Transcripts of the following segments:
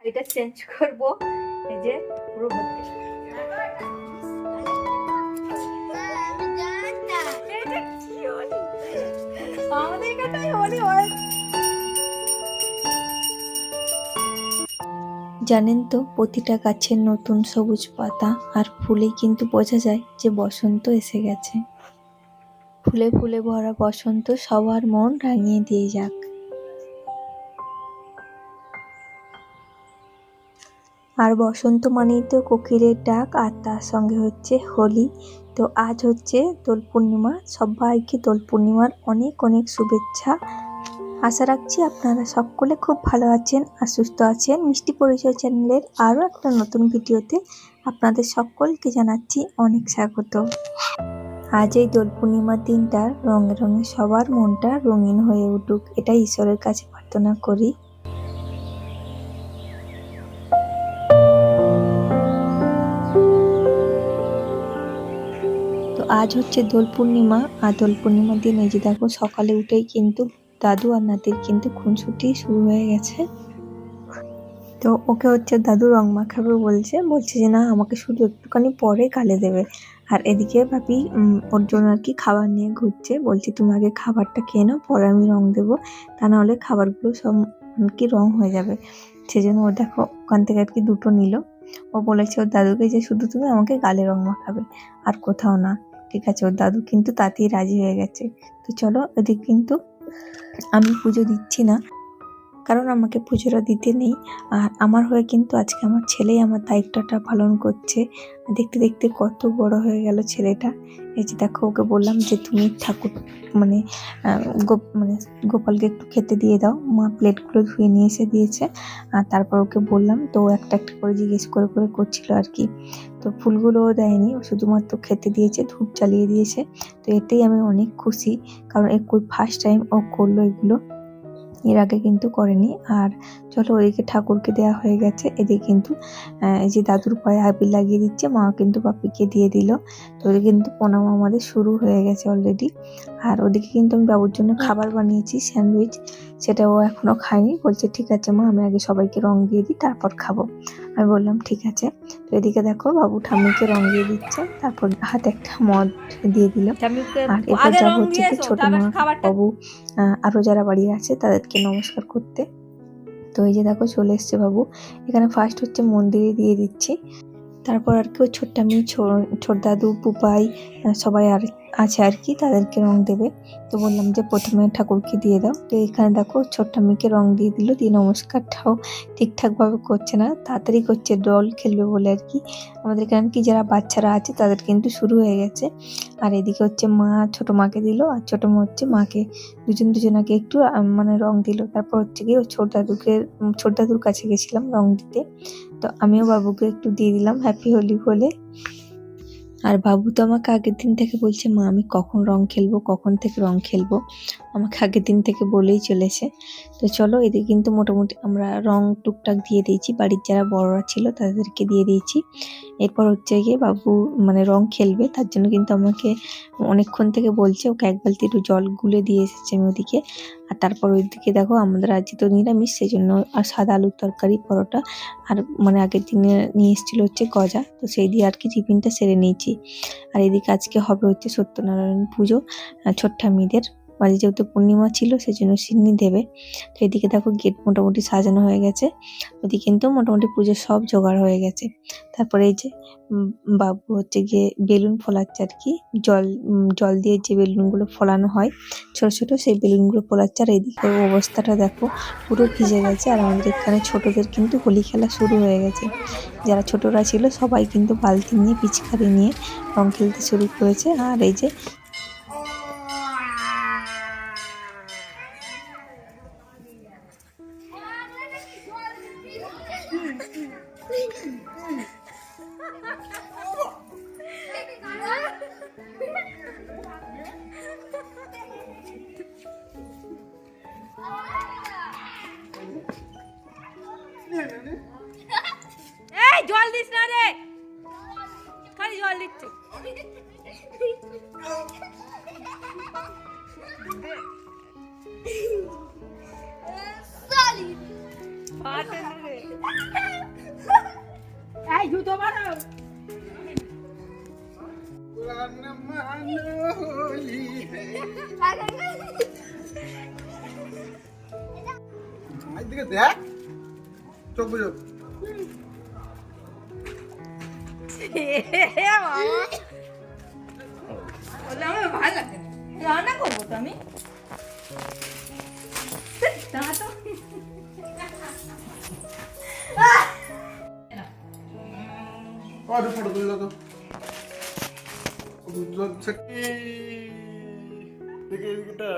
এটা চেঞ্জ করব। এই যে পুরো আমাদের কথাই হলি হয়। জানেন তো, প্রতিটা গাছের নতুন সবুজ পাতা আর ফুলে কিন্তু বোঝা যায় যে বসন্ত এসে গেছে। ফুলে ফুলে ভরা বসন্ত সবার মন রাঙিয়ে দিয়ে যাক। আর বসন্ত মানেই তো কোকিলের ডাক, আর তার সঙ্গে হচ্ছে হোলি। তো আজ হচ্ছে দোল পূর্ণিমা। সবাইকে দোল পূর্ণিমার অনেক অনেক শুভেচ্ছা। আশা রাখছি আপনারা সকলে খুব ভালো আছেন আর সুস্থ আছেন। মিষ্টি পরিচয় চ্যানেলের আরও একটা নতুন ভিডিওতে আপনাদের সকলকে জানাচ্ছি অনেক স্বাগত। আজ এই দোল পূর্ণিমার দিনটা রঙে রঙে সবার মনটা রঙিন হয়ে উঠুক, এটাই ঈশ্বরের কাছে প্রার্থনা করি। তো আজ হচ্ছে দোল পূর্ণিমা, আর দোল পূর্ণিমার দিন এই যে দেখো সকালে উঠেই কিন্তু দাদু আর নাতির কিন্তু খুনসুটি শুরু হয়ে গেছে। তো ওকে হচ্ছে দাদু রং মাখাবে বলছে যে না, আমাকে শুধু একটুখানি পরে গালে দেবে। আর এদিকে ভাবি ওর জন্য আর কি খাবার নিয়ে ঘুরছে, বলছে তুমি আগে খাবারটা খেয়ে নাও, পরে আমি রং দেবো, তা নাহলে খাবারগুলো সব কি রং হয়ে যাবে। সেজন্য ও দেখো ওখান থেকে আর কি দুটো নিল। ও বলেছে ওর দাদুকে যে শুধু তুমি আমাকে গালে রং মাখাবে, আর কোথাও না। ঠিক আছে, ওর দাদু কিন্তু তাতেই রাজি হয়ে গেছে। তো চলো, এদিকে কিন্তু আমি পুজো দিচ্ছি না, কারণ আমাকে পুজোটা দিতে নেই। আর আমার হয়ে কিন্তু আজকে আমার ছেলেই আমার দায়িত্বটা পালন করছে। দেখতে দেখতে কত বড় হয়ে গেল ছেলেটা। এই যে দেখো, ওকে বললাম যে তুমি ঠাকুর মানে গোপালকে একটু খেতে দিয়ে দাও। মা প্লেটগুলো ধুয়ে নিয়ে এসে দিয়েছে। আর তারপর ওকে বললাম, তো ও একটা একটা করে জিজ্ঞেস করে করে করছিল আর কি। তো ফুলগুলোও দেয়নি, ও শুধুমাত্র খেতে দিয়েছে, ধূপ জ্বালিয়ে দিয়েছে। তো এতেই আমি অনেক খুশি, কারণ ফার্স্ট টাইম ও করলো এগুলো, এর আগে কিন্তু করেনি। আর চলো, ওদিকে ঠাকুরকে দেওয়া হয়ে গেছে। এদিকে কিন্তু এই যে দাদুর পায়ে আবির লাগিয়ে দিচ্ছে, মা কিন্তু বাপিকে দিয়ে দিল। তো ওদিকে কিন্তু প্রণাম আমাদের শুরু হয়ে গেছে অলরেডি। আর ওদিকে কিন্তু আমি বাবুর জন্য খাবার বানিয়েছি, স্যান্ডউইচ। সেটাও এখনো খায়নি, বলছে ঠিক আছে মা, আমি আগে সবাইকে রং দিয়ে দিই তারপর খাবো। আমি বললাম ঠিক আছে। তো এদিকে দেখো বাবু ঠাম্মিকে রং দিয়ে দিচ্ছে, তারপর হাতে একটা মদ দিয়ে দিল। আর এরপর যাবো হচ্ছে কি ছোট মা, বাবু, আরো যারা বাড়ি আছে তাদেরকে নমস্কার করতে। তো এই যে দেখো চলে এসছে বাবু। এখানে ফার্স্ট হচ্ছে মন্দিরে দিয়ে দিচ্ছি, তারপর আর কেউ ছোট্ট আমি ছোট দাদু পুপাই সবাই আর আছে আর কি, তাদেরকে রং দেবে। তো বললাম যে প্রথমে ঠাকুরকে দিয়ে দাও। তো এখানে দেখো ছোট্ট মেয়েকে রং দিয়ে দিল, দিয়ে নমস্কারটাও ঠিকঠাক ভাবে করছে না, তাড়াতাড়ি করছে ডল খেলবে বলে আর কি। আমাদের এখানে কি যারা বাচ্চারা আছে তাদের কিন্তু শুরু হয়ে গেছে। আর এদিকে হচ্ছে মা ছোট মাকে দিল, আর ছোট মা হচ্ছে মাকে, দুজনাকে একটু মানে রং দিল। তারপর হচ্ছে কি ছোট দাদুর কাছে গেছিলাম রং দিতে। তো আমিও বাবুকে একটু দিয়ে দিলাম হ্যাপি হোলি বলে। আর বাবু তো আমাকে আগের দিন থেকে বলছে মা আমি কখন রং খেলবো, কখন থেকে রং খেলবো, আমাকে আগের দিন থেকে বলেই চলেছে। তো চলো, এদিকে কিন্তু মোটামুটি আমরা রং টুকটাক দিয়ে দিয়েছি, বাড়ির যারা বড়রা ছিল তাদেরকে দিয়ে দিয়েছি। এরপর হচ্ছে গিয়ে বাবু মানে রং খেলবে, তার জন্য কিন্তু আমাকে অনেকক্ষণ থেকে বলছে ওকে এক বালতি একটু জল গুলে দিয়ে এসেছে আমি ওদিকে। আর তারপর ওইদিকে দেখো আমাদের আজকে তো নিরামিষ, সেই জন্য আর সাদা আলুর তরকারি, পরোটা, আর মানে আগের দিনে নিয়ে এসেছিল হচ্ছে গজা, তো সেই দিয়ে আর কি টিফিনটা সেরে নিয়েছি। আর এদিকে আজকে হবে হচ্ছে সত্যনারায়ণ পুজো, ছোট্ট মেয়েদের বাড়ি যেহেতু পূর্ণিমা ছিল সেজন্য সিন্নি দেবে। তো এদিকে দেখো গেট মোটামুটি সাজানো হয়ে গেছে, ওদিকে কিন্তু মোটামুটি পুজোর সব জোগাড় হয়ে গেছে। তারপরে এই যে বাবু হচ্ছে গিয়ে বেলুন ফোলাচ্ছে আর কি, জল দিয়ে যে বেলুনগুলো ফোলানো হয় ছোট ছোট, সেই বেলুনগুলো ফোলাচ্ছে। আর এদিকে অবস্থাটা দেখো পুরো ভিজে গেছে। আর আমাদের এখানে ছোটদের কিন্তু হোলি খেলা শুরু হয়ে গেছে, যারা ছোটরা ছিল সবাই কিন্তু বালতি নিয়ে পিচকারি নিয়ে রং খেলতে শুরু করেছে। আর এই যে এই জল দিস না রে, খালি জল দিচ্ছে। এই জুতো বাড়ো। দিকে দেখ চোখ বুঝো আমার ভালো লাগে রান্না করবো তো আমি ফটো তুলে দাও তো দেখে এদিকেটা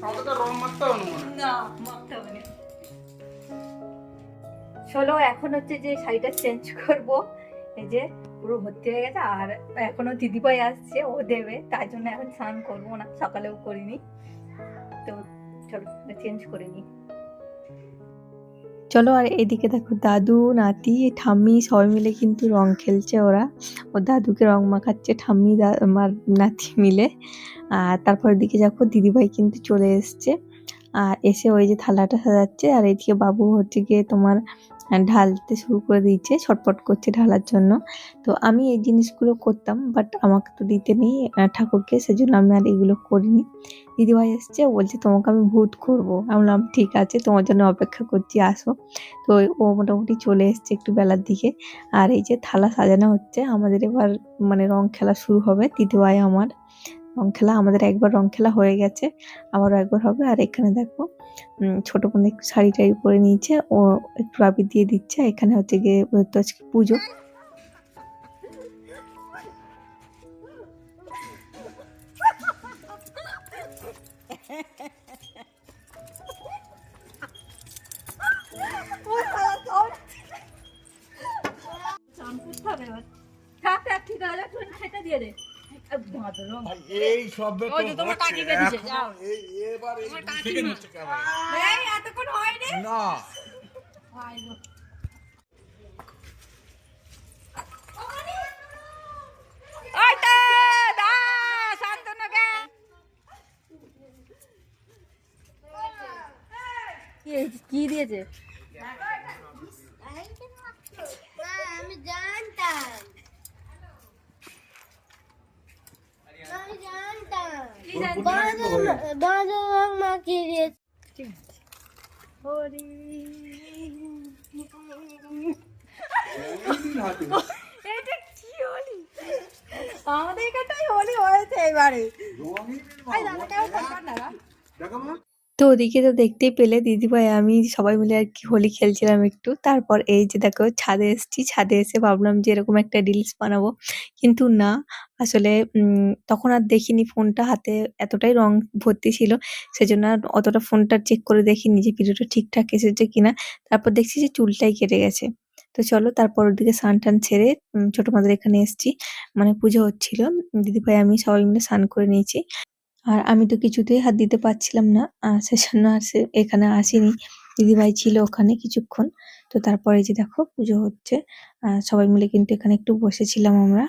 আমাকে রং মারতে হবে না মাখতে হবে না। চলো এখন হচ্ছে যে শাড়িটা চেঞ্জ করব। এই যে পুরো ভর্তি হয়ে গেছে আর এখনো দিদিভাই আসছে, ও দেবে, তাই জন্য এখন স্নান করবো না, সকালেও করিনি। তো চলো চেঞ্জ করে নিই। চলো আর এদিকে দেখো দাদু নাতি ঠাম্মি সবাই মিলে কিন্তু রং খেলছে। ওরা ও দাদুকে রং মাখাচ্ছে, ঠাম্মি আমার নাতি মিলে। আর তারপর দিকে দেখো দিদিভাই কিন্তু চলে এসছে, আর এসে ওই যে থালাটা সাজাচ্ছে। আর এদিকে বাবু হচ্ছে গিয়ে তোমার ঢালতে শুরু করে দিয়েছে, ছটপট করছে ঢালার জন্য। তো আমি এই জিনিসগুলো করতাম, বাট আমাকে তো দিতে নেই ঠাকুরকে, সেজন্য আমি আর এগুলো করিনি। দিদিভাই এসছে, বলছে তোমাকে আমি ভূত করবো। আমি বললাম ঠিক আছে, তোমার জন্য অপেক্ষা করছি, আসো। তো ও মোটামুটি চলে এসছে একটু বেলার দিকে। আর এই যে থালা সাজানো হচ্ছে, আমাদের এবার মানে রং খেলা শুরু হবে। দিদিভাই আমার রং খেলা, আমাদের একবার রং খেলা হয়ে গেছে, আবারও একবার হবে। আর এখানে দেখো ছোট বোন একটু শাড়ি টাড়ি পরে নিয়েছে, ও একটু আবির দিয়ে দিচ্ছে। এখানে হচ্ছে গিয়ে তো আজকে পুজো। ঠিক আছে, তুই খেতে দিয়ে দে। এই সব ওই যে তোমার কাকিকে দিছে, যাও। এবার এই থেকে নিচ্ছে কেমন এই এতক্ষণ হয়নি। না ওই তো দা শান্তনুকে কি দিয়েছে? আমি জানতাম বাঁদর মাখিয়ে দিয়েছে। এটা কি হলি? আমাদের এখানটাই হোলি হয়েছে এবারে। এই দাদা কেউ করবেন না। দেখো মা তো ওদিকে তো দেখতেই পেলে দিদিভাই আমি সবাই মিলে আর কি হোলি খেলছিলাম একটু। তারপর এই যে দেখো ছাদে এসেছি, ছাদে এসে ভাবলাম যে এরকম একটা রিলস বানাবো, কিন্তু না, আসলে তখন আর দেখিনি, ফোনটা হাতে এতটাই রং ভর্তি ছিল, সেজন্য আর অতটা ফোনটা চেক করে দেখিনি যে ভিডিওটা ঠিকঠাক এসেছে কিনা। তারপর দেখছি যে চুলটাই কেটে গেছে। তো চলো তারপর ওদিকে স্নান টান ছেড়ে ছোট মাদের এখানে এসেছি, মানে পুজো হচ্ছিল। দিদিভাই আমি সবাই মিলে স্নান করে নিয়েছি। আর আমি তো কিছুতেই হাত দিতে পারছিলাম না, সেজন্য আর এখানে আসিনি। দিদিভাই ছিল ওখানে কিছুক্ষণ। তো তারপরে যে দেখো পুজো হচ্ছে, সবাই মিলে কিন্তু এখানে একটু বসেছিলাম আমরা।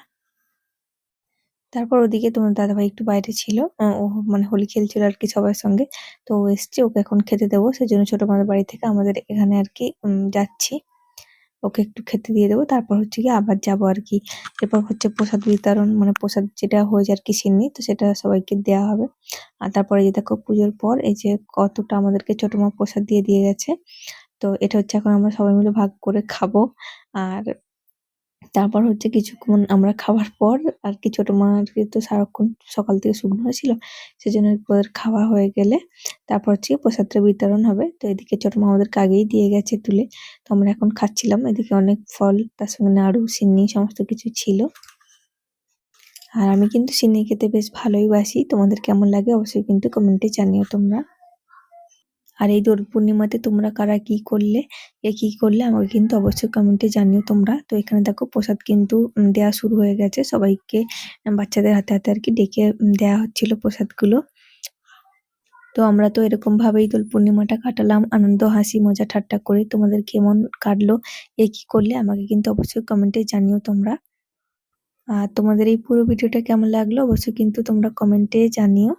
তারপর ওদিকে তোমার দাদাভাই একটু বাইরে ছিল, ও মানে হোলি খেলছিল আর কি সবার সঙ্গে। তো ও এসছে, ওকে এখন খেতে দেবো, সেজন্য ছোট মামার বাড়ি থেকে আমাদের এখানে আর কি যাচ্ছি। ওকে একটু খেতে দিয়ে দেবো, তারপর হচ্ছে গিয়ে আবার যাবো আর কি। এরপর হচ্ছে প্রসাদ বিতরণ, মানে প্রসাদ যেটা হয়ে যায় আর কি সিন্নি, তো সেটা সবাইকে দেওয়া হবে। আর তারপরে এই যে দেখো পুজোর পর এই যে কতটা আমাদেরকে ছোট মা প্রসাদ দিয়ে গেছে। তো এটা হচ্ছে এখন আমরা সবাই মিলে ভাগ করে খাবো। আর তারপর হচ্ছে কিছুক্ষণ আমরা খাওয়ার পর আর কি ছোট মা আর কি তো সারাক্ষণ সকাল থেকে শুকনো ছিল, সেজন্য ওদের খাওয়া হয়ে গেলে তারপর হচ্ছে প্রসাদটা বিতরণ হবে। তো এদিকে ছোট মা আমাদেরকে আগেই দিয়ে গেছে তুলে, তো আমরা এখন খাচ্ছিলাম। এদিকে অনেক ফল, তার সঙ্গে নাড়ু, সিন্নি সমস্ত কিছু ছিল। আর আমি কিন্তু সিন্নি খেতে বেশ ভালোই বাসি। তোমাদের কেমন লাগে অবশ্যই কিন্তু কমেন্টে জানিও তোমরা। আর এই দোল পূর্ণিমাতে তোমরা কারা কি করলে, কে কি করলে আমাকে কিন্তু অবশ্যই কমেন্টে জানিও তোমরা। তো এখানে দেখো প্রসাদ কিন্তু দেওয়া শুরু হয়ে গেছে সবাইকে, বাচ্চাদের হাতে হাতে আর কি ডেকে দেওয়া হচ্ছিল প্রসাদগুলো। তো আমরা তো এরকম ভাবেই দোল পূর্ণিমাটা কাটালাম, আনন্দ হাসি মজা ঠাট্টা করে। তোমাদের কেমন কাটলো, কি করলে আমাকে কিন্তু অবশ্যই কমেন্টে জানিও তোমরা। আর তোমাদের এই পুরো ভিডিওটা কেমন লাগলো অবশ্যই কিন্তু তোমরা কমেন্টে জানিও।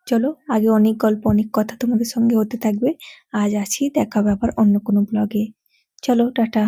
চলো, আগে অনেক গল্প অনেক কথা তোমাদের সঙ্গে হতে থাকবে। আজ আসি, দেখা হবে আবার অন্য কোনো ব্লগে। চলো, টাটা।